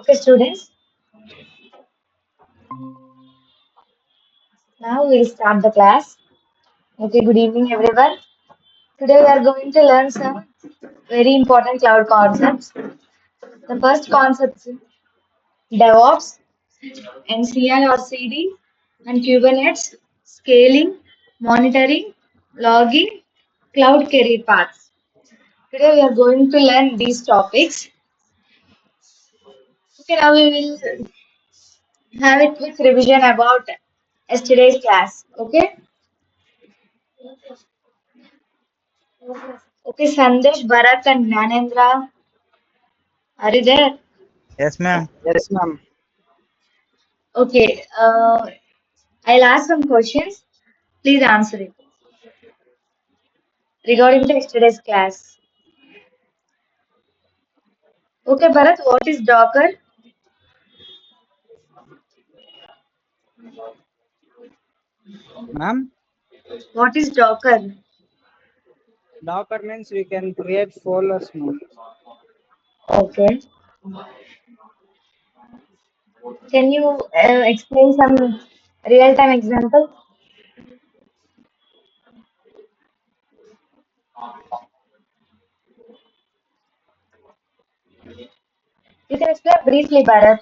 Okay, students, now we'll start the class. Okay, good evening, everyone. Today we are going to learn some very important cloud concepts. The first concept is DevOps, NCI or CD, and Kubernetes, scaling, monitoring, logging, cloud career paths. Today we are going to learn these topics. Okay, now we will have a quick revision about yesterday's class. Okay. Okay, Sandesh, Bharat, and Nanendra, are you there? Yes, ma'am. Yes, ma'am. Okay, I'll ask some questions. Please answer it regarding the yesterday's class. Okay, Bharat, what is Docker? Ma'am, What is Docker? Docker means we can create folders, ma'am. Okay, can you explain some real-time example? You can explain briefly, Bharat.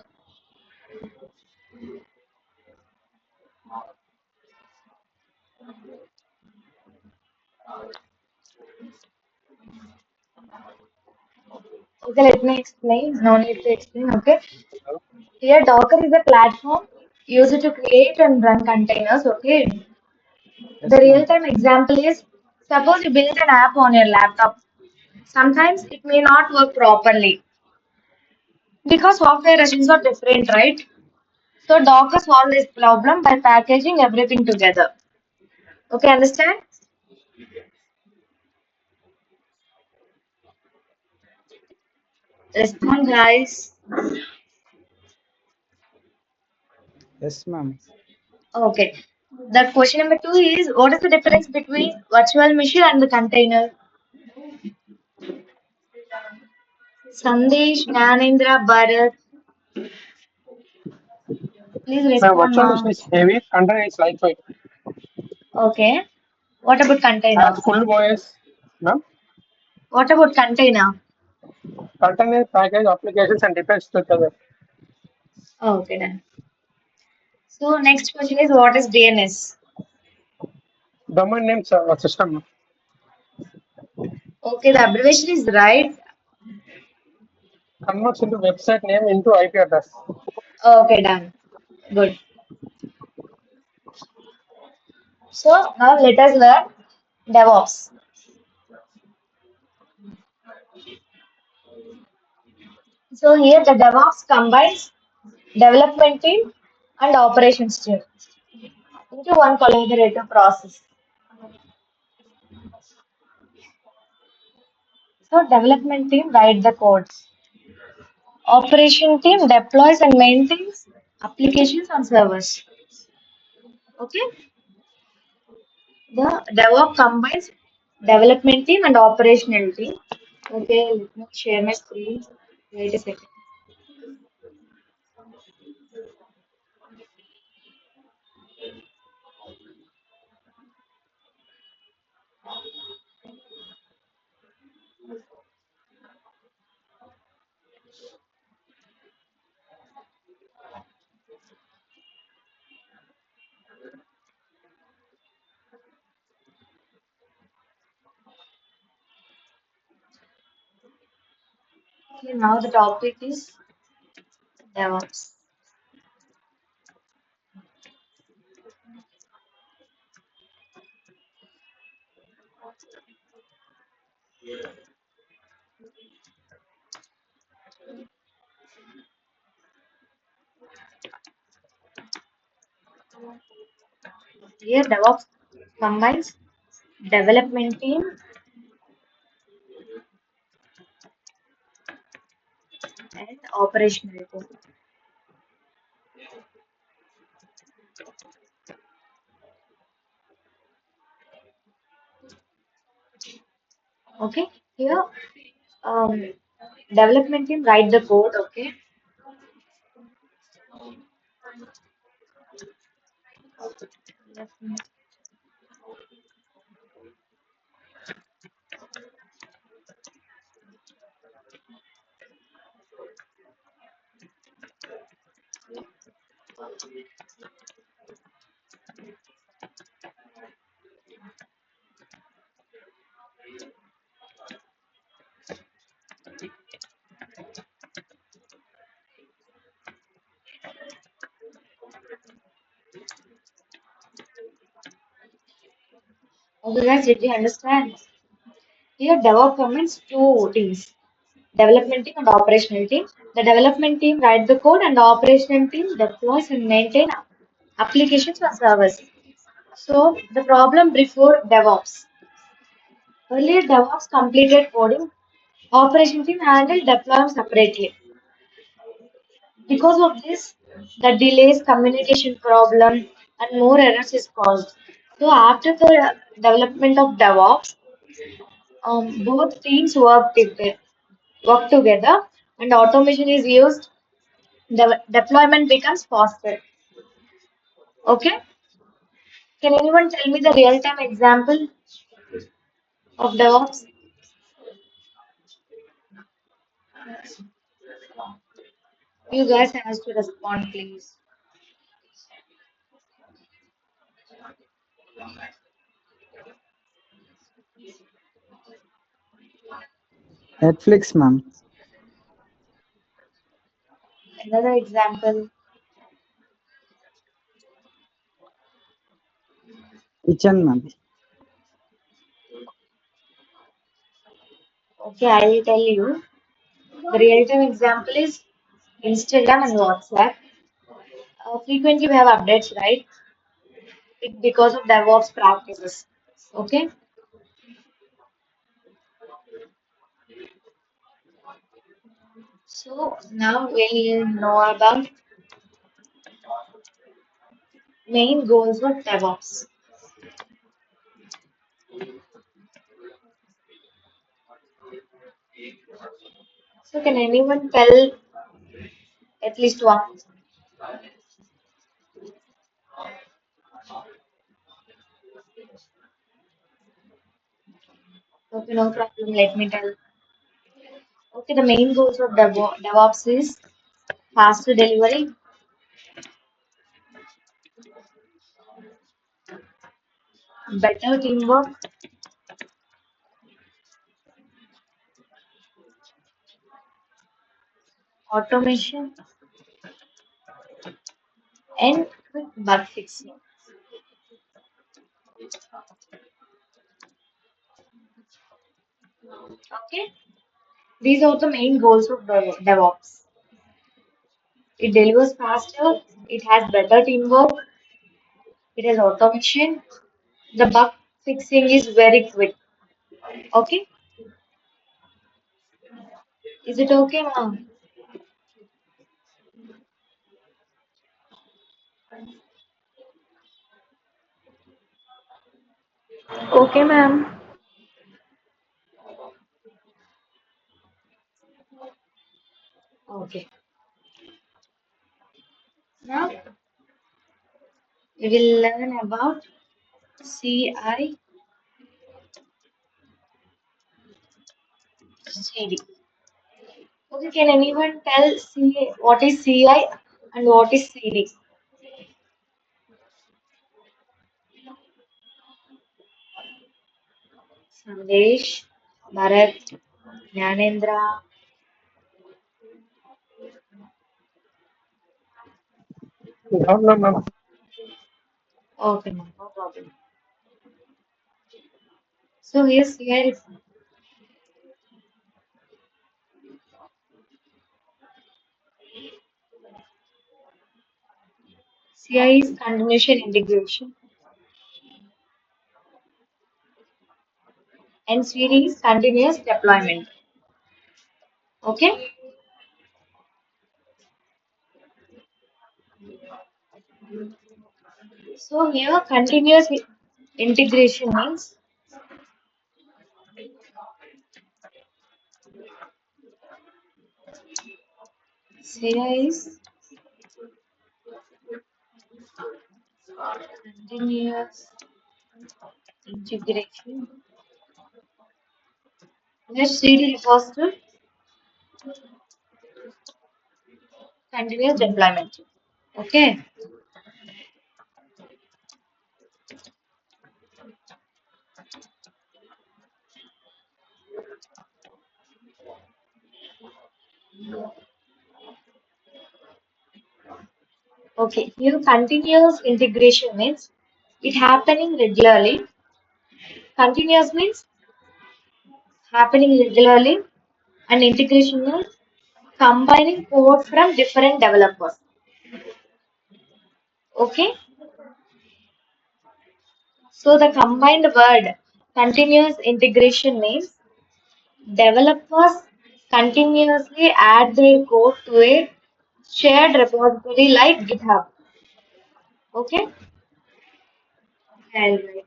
Okay, let me explain. No need to explain. Okay, here Docker is a platform used to create and run containers. Okay, the Yes, ma'am. real-time example is suppose you build an app on your laptop. Sometimes it may not work properly because software versions are different, right? So Docker solves this problem by packaging everything together. Okay, understand? Respond, guys. Yes, ma'am. Okay. The question number two is what is the difference between virtual machine and the container? Sandesh, Nanendra, Bharat, please My respond virtual now. machine is heavy, container is lightweight. Okay. What about Has container? full OS. No? What about container? Container package applications and depends together. Okay, done. So next question is what is DNS? Domain name system. Okay, the abbreviation is right. Converts into website name into IP address. Okay, done. Good. So now let us learn DevOps. So here the DevOps combines development team and operations team into one collaborative process. So development team write the codes. Operation team deploys and maintains applications on servers. Okay. The DevOps combines development team and operational team. Okay, let me share my screen. Wait a second. Okay, now the topic is DevOps. Here DevOps combines development team and operational team. Okay, here um, development team write the code. Okay, Okay, guys, did you understand? Here, DevOps combines two teams, development team and operational team. The development team write the code and the operational team deploys and maintain applications or servers. So, the problem before DevOps. Earlier, DevOps completed coding, operation team handled deployment separately. Because of this, the delays, communication problem, and more errors is caused. So after the development of DevOps, both teams work together, and automation is used. The deployment becomes faster. Okay? Can anyone tell me the real-time example of DevOps? You guys have to respond, please. Netflix, ma'am. Another example. Kitchen, ma'am. Okay, I will tell you. The real-time example is Instagram and WhatsApp. Frequently, we have updates, right? Because of DevOps practices. Okay, so now we'll know about main goals of DevOps. So, can anyone tell at least one? Okay, no problem. Let me tell. Okay, the main goals of DevOps is faster delivery, better teamwork, automation, and quick bug fixing. Okay, these are the main goals of DevOps. It delivers faster, it has better teamwork, it has automation, the bug fixing is very quick. Okay, is it okay, ma'am? Okay, ma'am. Okay. Now we will learn about CI CD. Okay, can anyone tell what is CI and what is CD? Sandesh, Bharat, Jnanendra. No, no, no. Okay, ma'am, no problem. So here CI is continuation integration and CD is continuous deployment. Okay, so here continuous integration means CI is continuous integration. Let's CD refers to continuous deployment. Okay. Okay. Here continuous integration means it happening regularly. Continuous means happening regularly, and integration means combining code from different developers. Okay. So the combined word continuous integration means developers continuously add their code to a shared repository like GitHub. Okay? And like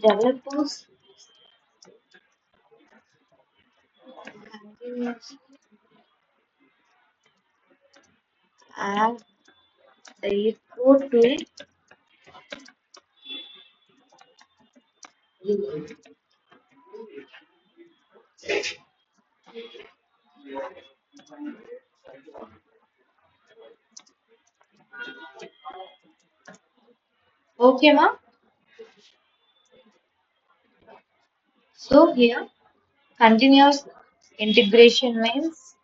developers continuously add their code to a okay, ma? So here continuous integration means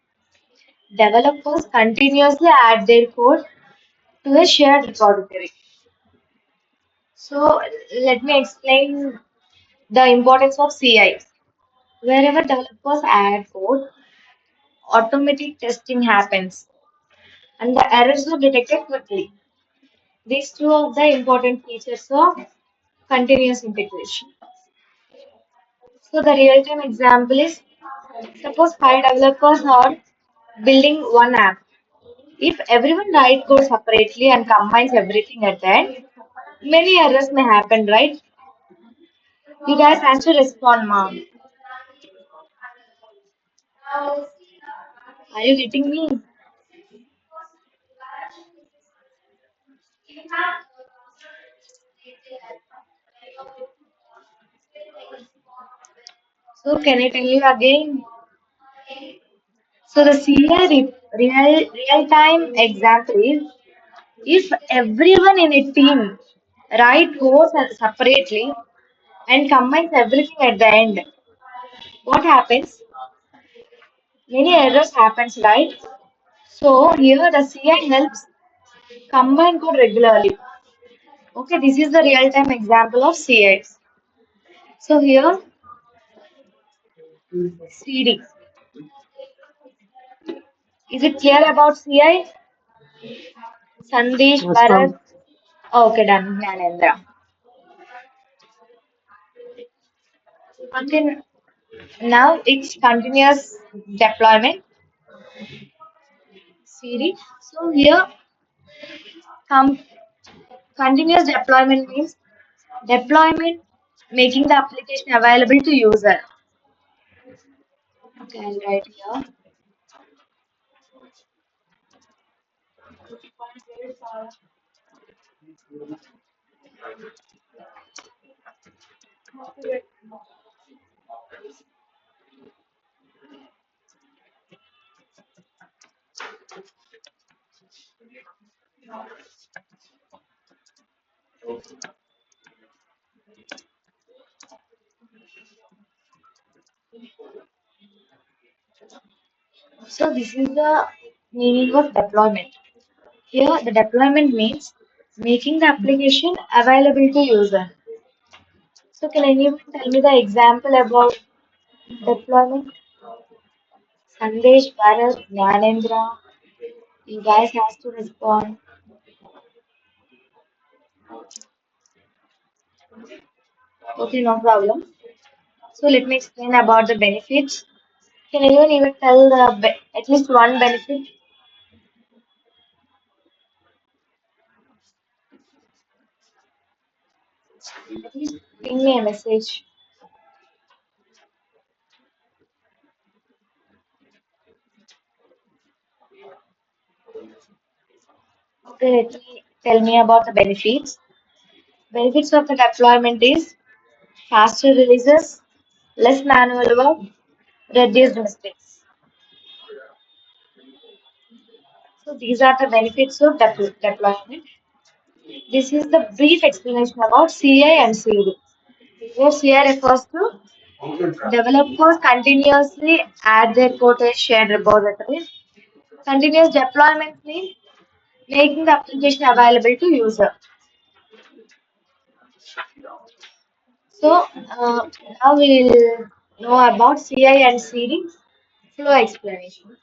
developers continuously add their code to a shared repository. So let me explain the importance of CI. Wherever developers add code, automatic testing happens and the errors are detected quickly. These two are the important features of continuous integration. So the real-time example is suppose five developers are building one app. If everyone writes code separately and combines everything at the end, many errors may happen, right? You guys have to respond, mom. Are you getting me? So can I tell you again? So the CI real-time example is if everyone in a team write code separately and combines everything at the end, what happens? Many errors happens, right? So here the CI helps combine code regularly. Okay, this is the real-time example of CI. So here CD. Is it clear about CI? Sandesh, Yes, Bharat. ma'am. Okay, done. Jnanendra. Okay, now it's continuous deployment series. So here com continuous deployment means deployment making the application available to user. Okay, I'll write here. So this is the meaning of deployment. Here the deployment means making the application available to user. So can anyone tell me the example about deployment? Sandesh, Bharat, Jnanendra, you guys has to respond. Okay, no problem. So let me explain about the benefits. Can anyone even tell the at least one benefit? At least ping me a message. Okay, let me tell me about the benefits. Benefits of the deployment is faster releases, less manual work, reduced mistakes. So these are the benefits of deployment. This is the brief explanation about CI and CD. Where CI refers to developers continuously add their code to a shared repository. Continuous deployment means making the application available to user. So now we'll know about CI and CD flow explanation.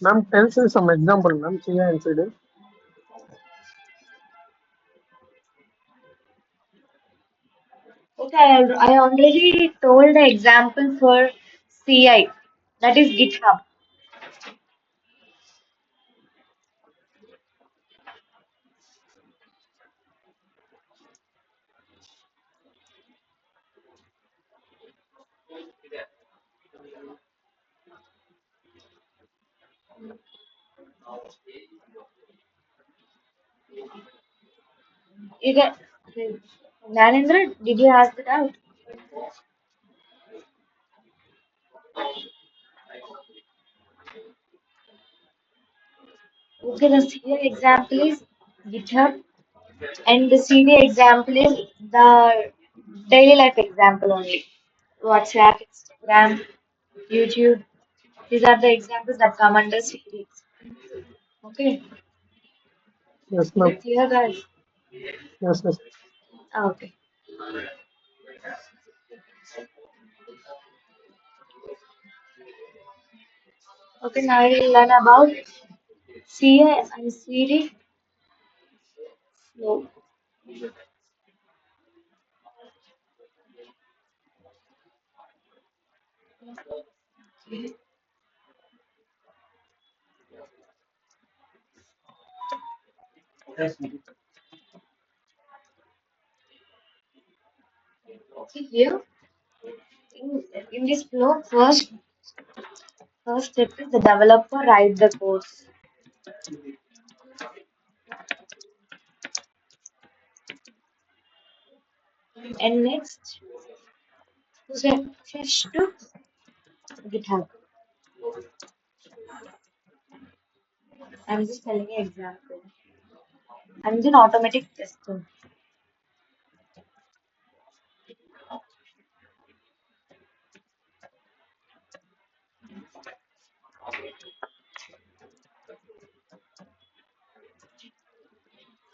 Ma'am, tell us some example, ma'am, CI and CD. Okay, I already told the example for CI, that is GitHub. You get, Nanendra, did you ask it out? Okay, the CI example is GitHub, and the CD example is the daily life example only. WhatsApp, Instagram, YouTube. These are the examples that come under CD. Okay, Yes, is ma'am. it clear, guys? Yes, yes. Okay. Okay, now we'll learn about CI and CD flow. Okay, here in this flow, first step is the developer write the codes, and next push to GitHub. I'm just telling you example. And then automatic testing.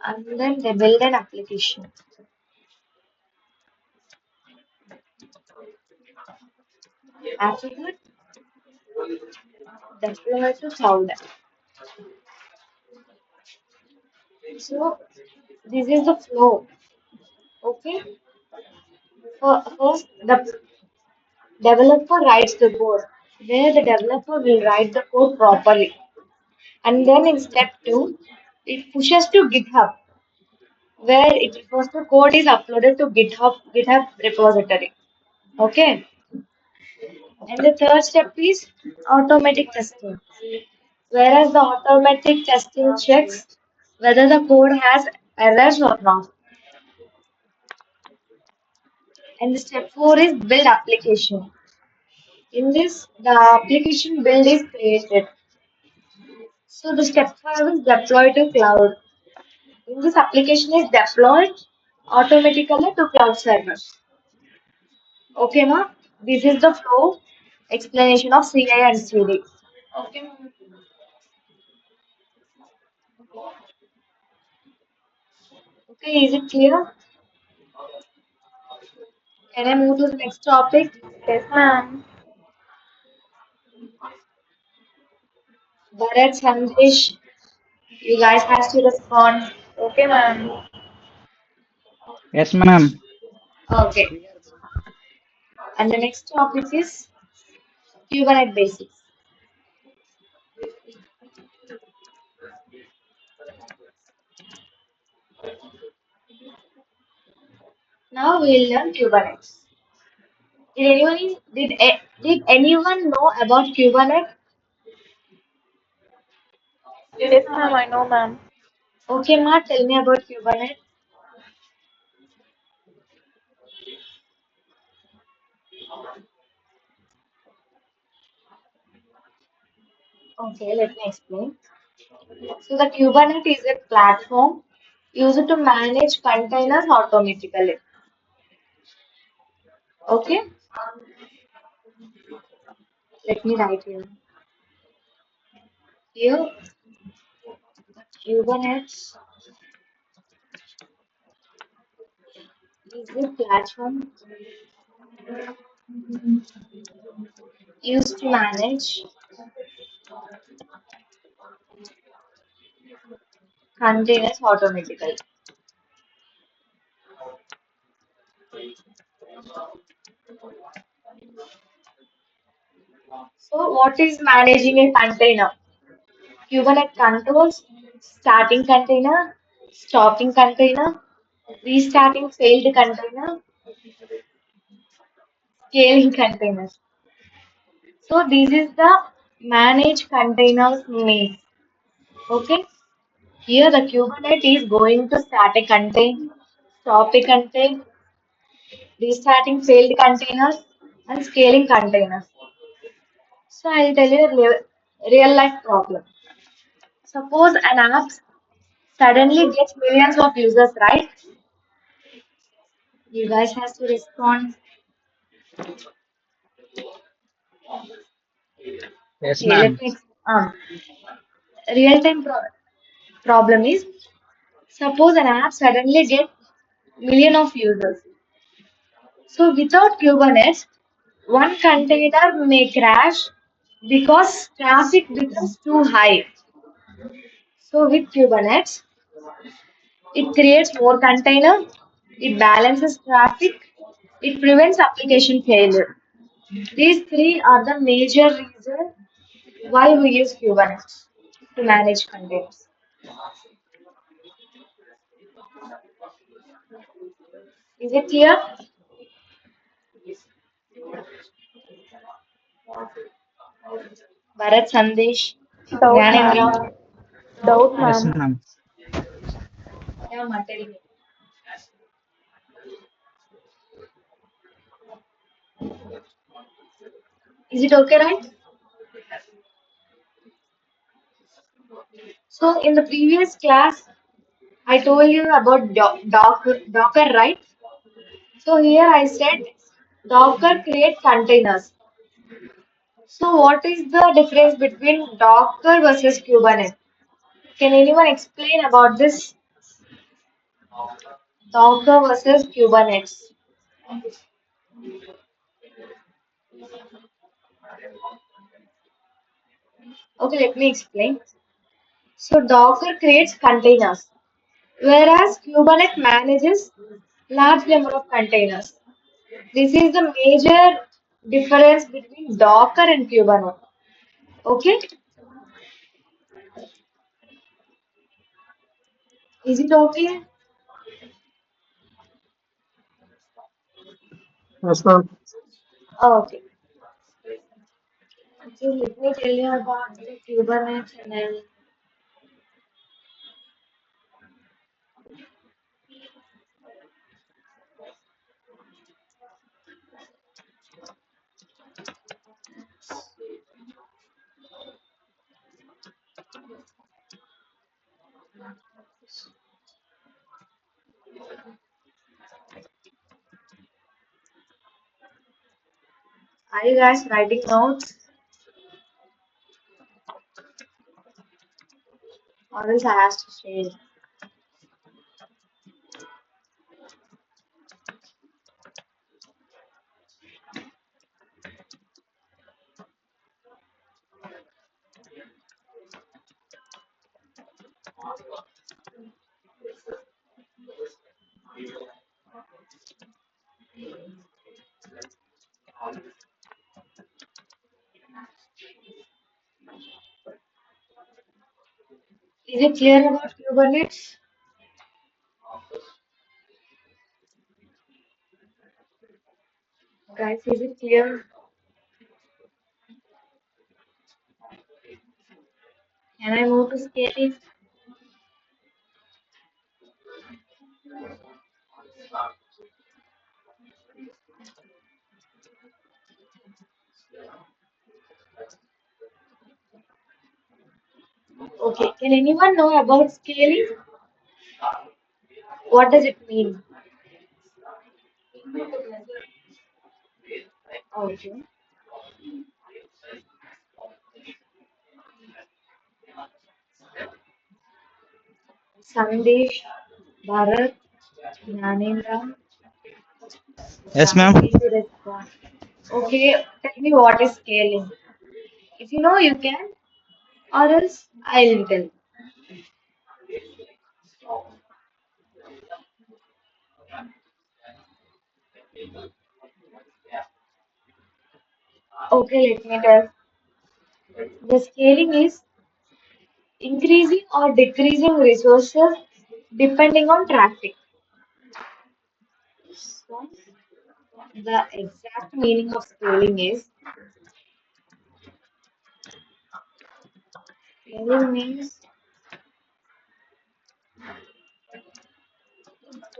And then they build an application. After that, deploy to cloud. So this is the flow. Okay. First, the developer writes the code. Where the developer will write the code properly. And then in step two, it pushes to GitHub, where it first the code is uploaded to GitHub repository. Okay. And the third step is automatic testing. Whereas the automatic testing checks whether the code has errors or not. And the step four is build application. In this, the application build is created. So the step five is deploy to cloud. In this application is deployed automatically to cloud servers. Okay, ma? This is the flow explanation of CI and CD. Okay, ma? Okay, is it clear? Can I move to the next topic? Yes, ma'am. Bharat, Sandesh, you guys have to respond. Okay, ma'am. Yes, ma'am. Okay. And the next topic is Kubernetes Basics. Now we'll learn Kubernetes. Did anyone know about Kubernetes? Yes, ma'am, I know, ma'am. Okay, Ma, tell me about Kubernetes. Okay, let me explain. So the Kubernetes is a platform used to manage containers automatically. Okay, let me write here. Here, Kubernetes is a platform used to manage containers automatically. So what is managing a container? Kubernetes controls starting container, stopping container, restarting failed container, scaling containers. So this is the manage containers means. Okay. Here the Kubernetes is going to start a contain, stop a contain, restarting failed containers, and scaling containers. So I'll tell you a real life problem. Suppose an app suddenly gets millions of users, right? You guys have to respond. Yes, Okay, let ma'am. me. Real time problem is suppose an app suddenly gets million of users. So without Kubernetes, one container may crash because traffic becomes too high. So with Kubernetes, it creates more container, it balances traffic, it prevents application failure. These three are the major reasons why we use Kubernetes to manage containers. Is it clear? Bharat, Sandesh, Doubt, Gyanendra, ma'am. Doubt, Yes, ma'am. ma'am. yeah, Ma, tell me. Is it okay, right? So in the previous class, I told you about Docker, right? So here I said Docker create containers. So what is the difference between Docker versus Kubernetes? Can anyone explain about this Docker versus Kubernetes? Okay, let me explain. So Docker creates containers, whereas Kubernetes manages large number of containers. This is the major difference between Docker and Kubernetes. Okay, is it okay? Yes, ma'am. Okay. Okay, let me tell you about the Kubernetes and then are you guys writing notes or else I have to share? Is it clear about Kubernetes? guys, is it clear? Can I move to scaling? Okay, can anyone know about scaling? What does it mean? Okay. Sandesh, Bharat, Nanendra, Yes, guys, ma'am. please respond. Okay, tell me what is scaling. If you know, you can, or else I'll tell. Okay, let me tell. The scaling is increasing or decreasing resources depending on traffic. So, the exact meaning of scaling is scaling means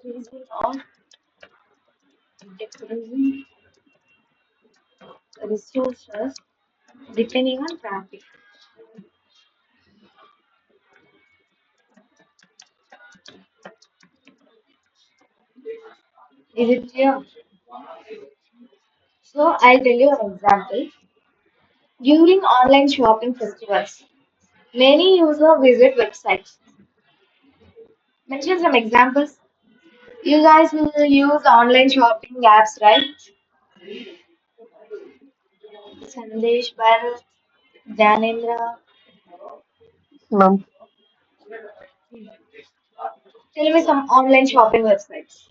increasing or decreasing resources depending on traffic. Is it clear? So, I'll tell you an example. During online shopping festivals, many users visit websites. Mention some examples. You guys will use online shopping apps, right? Sandesh, Bharat, Janendra. Ma'am, Tell me some online shopping websites.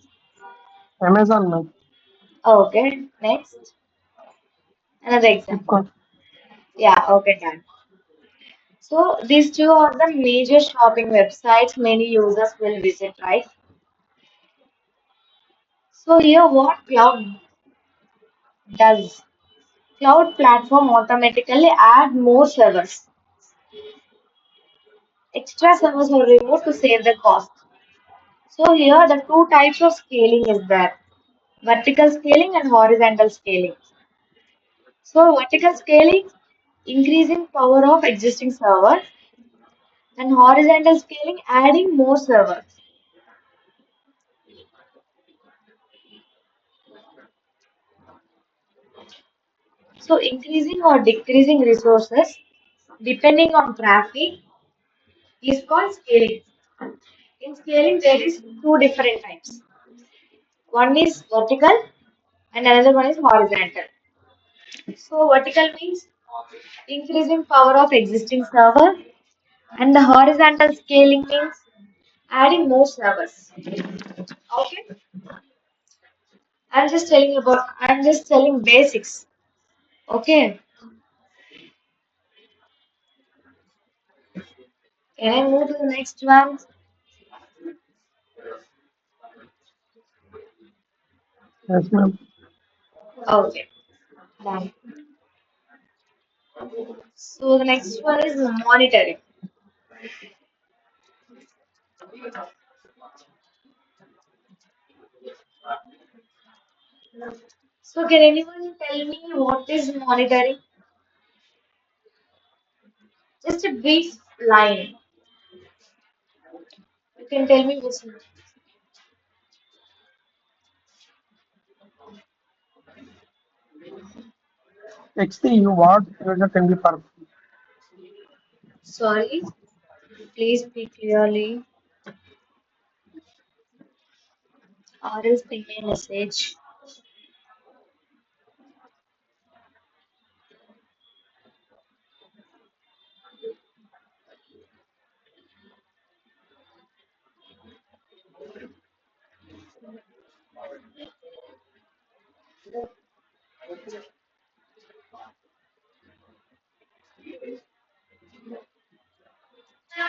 Amazon, ma'am, Okay, next. Another example. Flipkart, Yeah, okay, done. So these two are the major shopping websites many users will visit, right? So here what cloud does. Cloud platform automatically add more servers. Extra servers are removed to save the cost. So here the two types of scaling is there. Vertical scaling and horizontal scaling. So vertical scaling, increasing power of existing servers, and horizontal scaling, adding more servers. So increasing or decreasing resources depending on traffic is called scaling. In scaling, there is two different types. One is vertical and another one is horizontal. So vertical means increasing power of existing server, and the horizontal scaling means adding more servers. Okay, I'm just telling basics. Okay, can I move to the next one? yes, ma'am. Okay, done. So the next one is monitoring. So can anyone tell me what is monitoring? Just a brief line. You can tell me which. XT, what user can be performed? Sorry, please speak clearly or else ping me a message.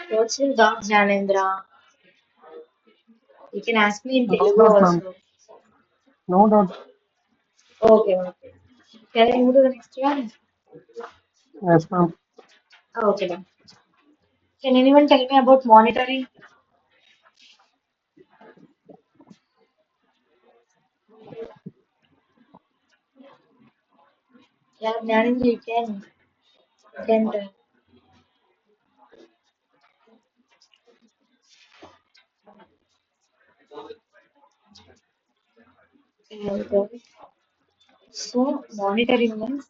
What's your doubt, Janendra? You can ask me in No Telugu doubt, ma'am. also. No doubt. Okay, okay. Can I move to the next one? Yes, ma'am. Okay, then. Can anyone tell me about monitoring? Yeah, Jnanendra, you can tell. Okay. So, monitoring means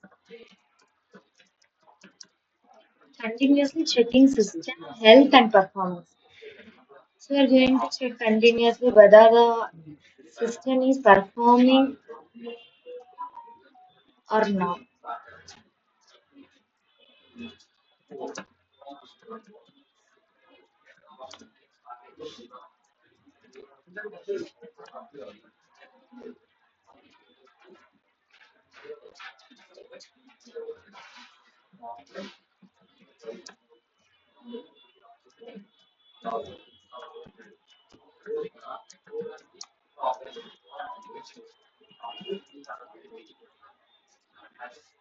continuously checking system health and performance. So, we are going to check continuously whether the system is performing or not.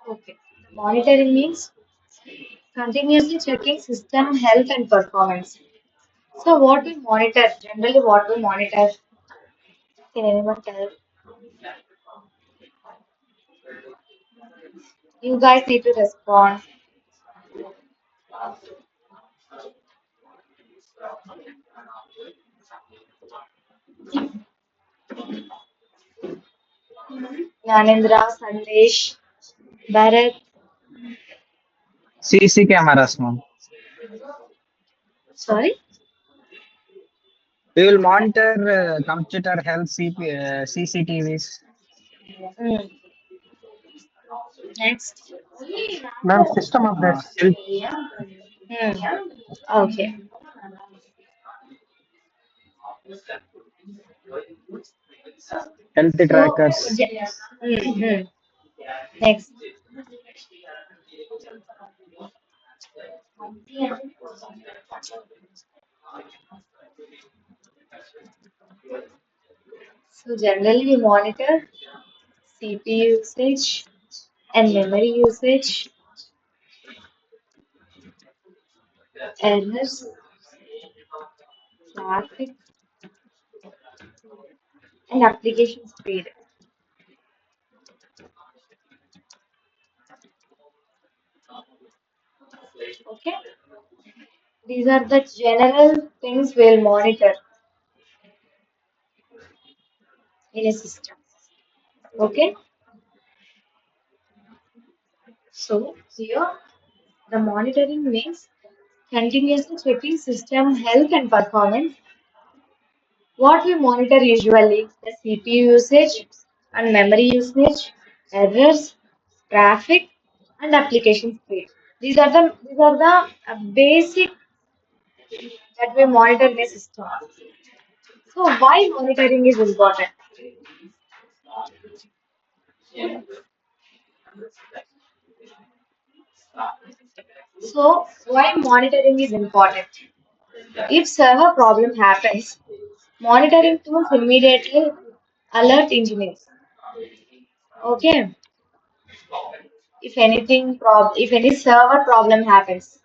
Okay. Monitoring means continuously checking system health and performance. So, what we monitor, generally, what we monitor, can anyone tell? You guys need to respond. Jnanendra, Sandesh, Bharat, CC cameras, ma'am. sorry. We will monitor computer health CCTVs. Mm. Next. Ma'am, system updates. Health, Hmm. Okay. health So, trackers. mm-hmm. Next. So, generally, we monitor CPU usage and memory usage, errors, traffic, and application speed. Okay. These are the general things we'll monitor in a system. Okay. So, here the monitoring means continuously checking system health and performance. What we monitor usually the CPU usage and memory usage, errors, traffic, and application speed. These are the basic that we monitor in a system. So why monitoring is important? So why monitoring is important? If server problem happens, monitoring tools immediately alert engineers. Okay, if any server problem happens.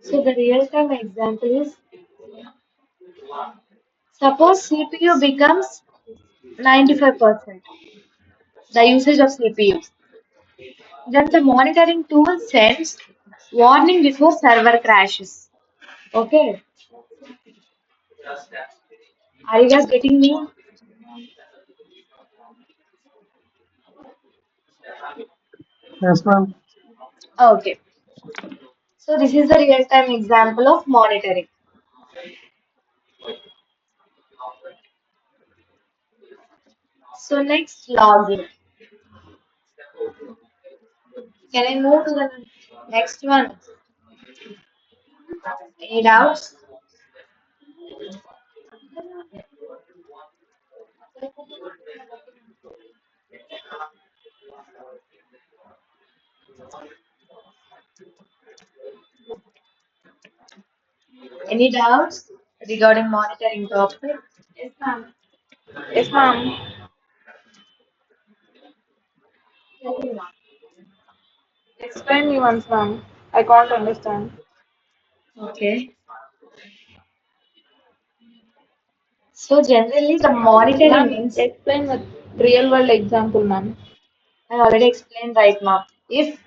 So the real-time example is suppose CPU becomes 95%, the usage of CPU. Then the monitoring tool sends warning before server crashes. Okay, are you guys getting me? Yes, ma'am. Okay, so this is the real-time example of monitoring. So next, login. Can I move to the next one? Any doubts? Any doubts regarding monitoring topic? Yes, ma'am. Explain me once, ma'am. I can't understand. Okay. So generally the monitoring Ma'am, means explain with real world example, ma'am. I already explained right now. If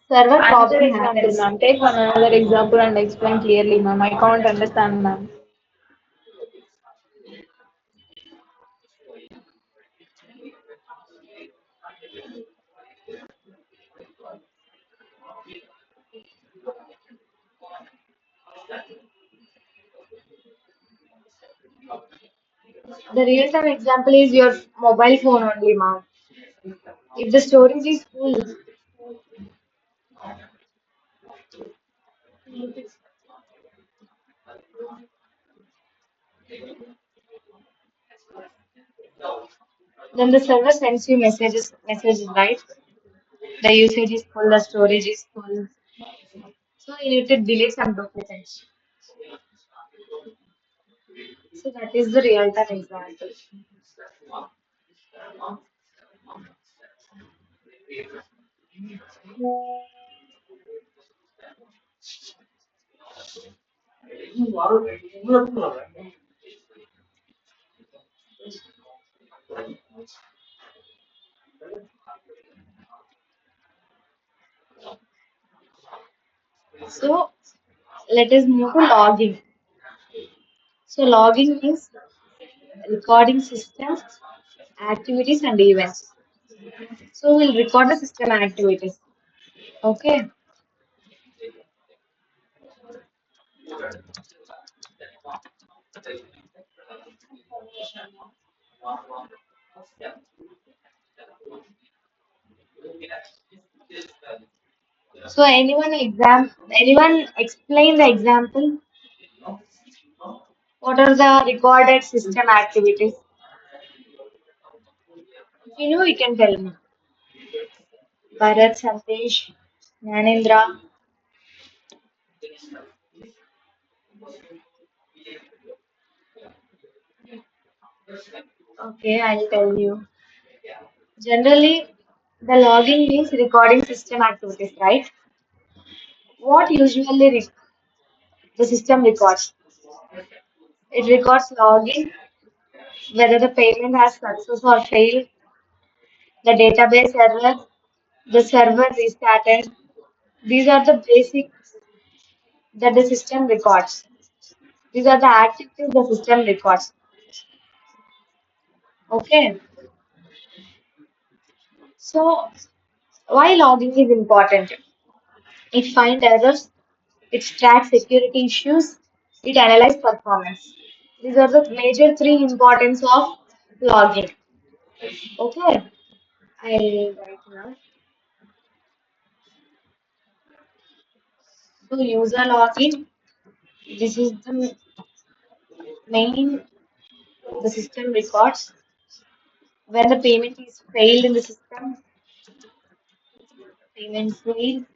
server Another problem example, happens, ma'am. Take one another example and explain clearly, ma'am. I can't understand, ma'am. the real-time example is your mobile phone only, ma'am. If the storage is full, then the server sends you messages, right? The usage is full, the storage is full. So you need to delete some duplicates. So that is the real-time example. So let us move to logging. So logging means recording systems, activities and events. So we'll record the system activities. Okay. So anyone explain the example? What are the recorded system activities? If you know, you can tell me. Bharat, Sandesh, Nanendra. Okay, I'll tell you. Generally, the logging means recording system activities, right? What usually the system records? It records login, whether the payment has success or failed, the database error, the server restarted. These are the basics that the system records. These are the activities the system records. Okay. So why logging is important? It finds errors, it tracks security issues, it analyzes performance. These are the major three importance of logging. Okay. I'll write now. So user login. This is the main the system records when the payment is failed in the system, payment failed,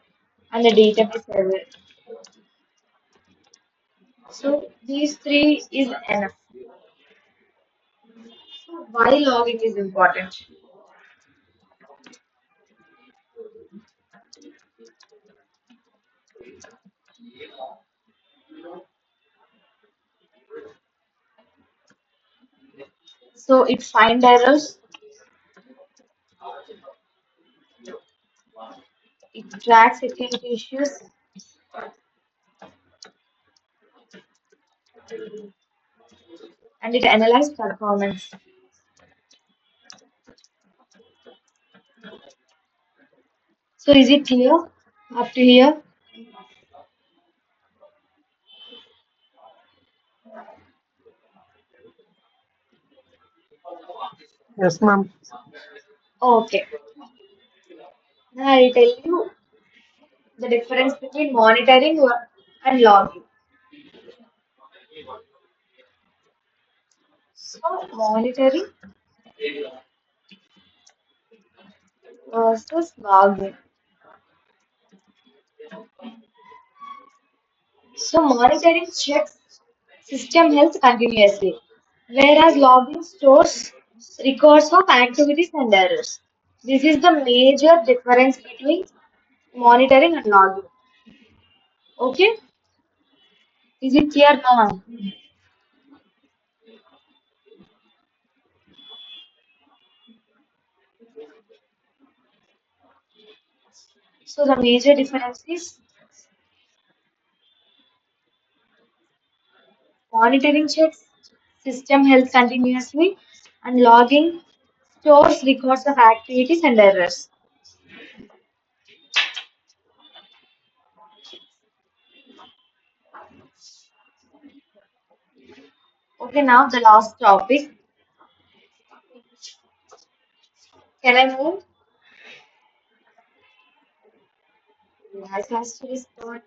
and the database error. So these three is enough. So why logging is important? So it finds errors, it tracks security issues, and it analyzes performance. So is it clear up to here? Yes, ma'am. Okay. Now I'll tell you the difference between monitoring and logging. So monitoring versus logging. So monitoring checks system health continuously, whereas logging stores records of activities and errors. This is the major difference between monitoring and logging. Okay, is it clear now? So the major difference is monitoring checks system health continuously and logging stores records of activities and errors. Okay, now the last topic. Can I move? Last has to start.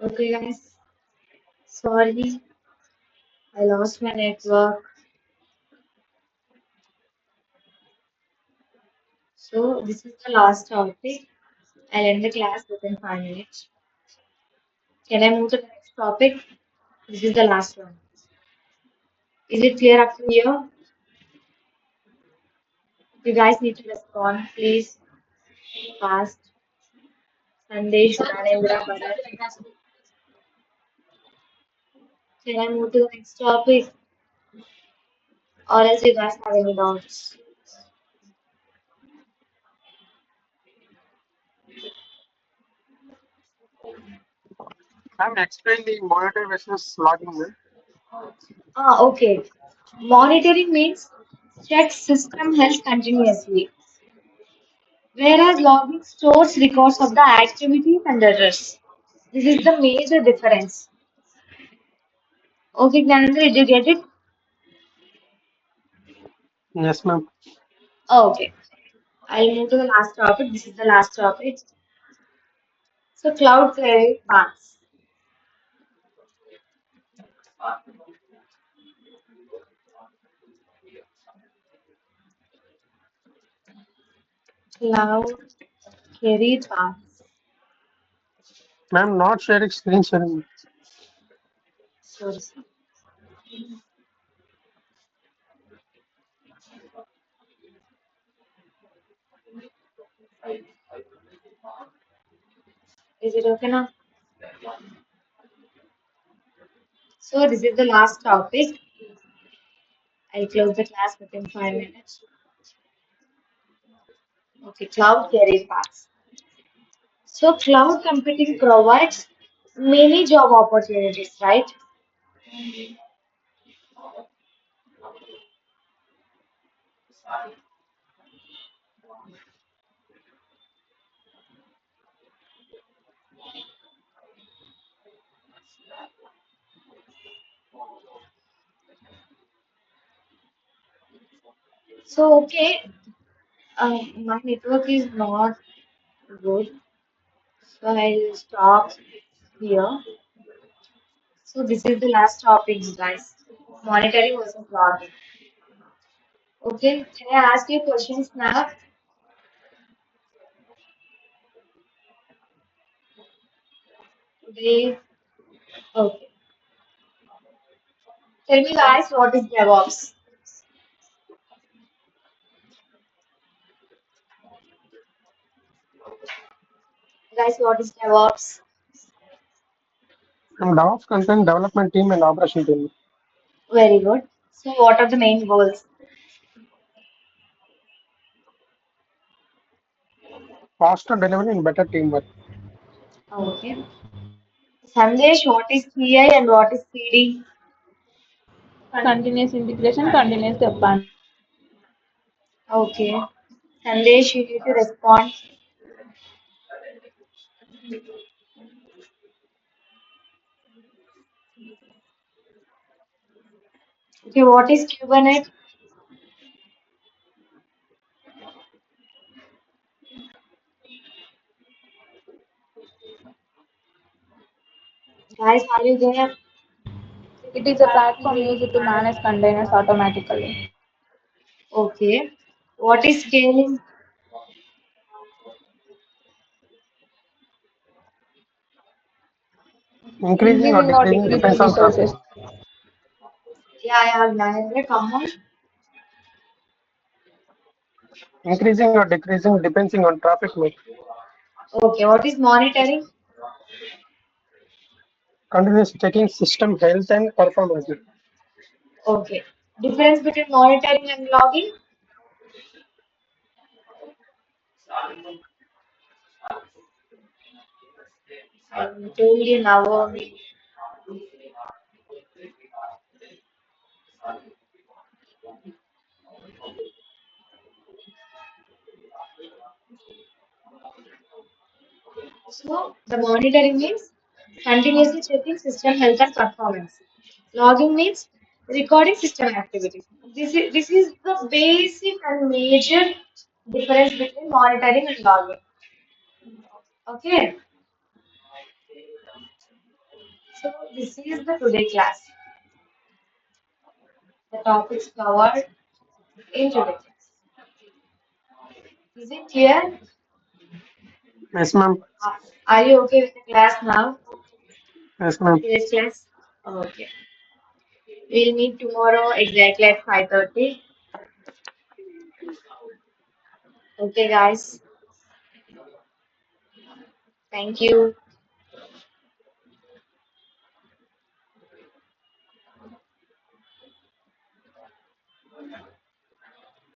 Okay, guys. Sorry, I lost my network. So this is the last topic. I'll end the class within 5 minutes. Can I move to the next topic? This is the last one. Is it clear up to here? You guys need to respond, please. Fast. Sandesh, Nanendra, Bharat. Can I move to the next topic? Or else you guys have any doubts? Ma'am, explain the monitor versus logging. Ma'am. Ah, okay. Monitoring means check system health continuously, whereas logging stores records of the activities and errors. This is the major difference. Okay, Gnanendra, did you get it? Yes, ma'am. Oh, okay. I'll move to the last topic. This is the last topic. So, cloud query paths. Cloud query paths. Ma'am, not sharing screen sharing. Sorry. Is it okay now? So, this is the last topic. I'll close the class within 5 minutes. Okay, cloud query paths. So, cloud computing provides many job opportunities, right? So, okay, my network is not good, so I'll stop here. So, this is the last topic, guys. Monitoring versus logging. Okay, can I ask you questions now? Today, okay. Tell me, guys, what is DevOps? Guys, what is DevOps? DevOps content development team and operation team. Very good. So, what are the main goals? Faster delivery and better teamwork. Okay. Sandesh, what is PI and what is PD? Continuous integration, continuous deployment. Okay. Sandesh, you need to respond. Okay, what is Kubernetes? Guys, are you there? It is a platform used to manage containers automatically. Okay. What is scaling? Increasing or Increasing or decreasing depends decreasing on traffic. resources. Yeah, yeah, come on. Increasing or decreasing depending on traffic mix. Okay, what is monitoring? Continuous checking system health and performance. Okay. Difference between monitoring and logging? I told you now only. So the monitoring means continuously checking system health and performance. Logging means recording system activities. This is the basic and major difference between monitoring and logging. Okay, so this is the today class. The topics covered in today class. Is it clear? Yes, ma'am. Are you okay with the class now? Yes, ma'am. Today's class? Okay. We'll meet tomorrow exactly at 5:30. Okay, guys. Thank you.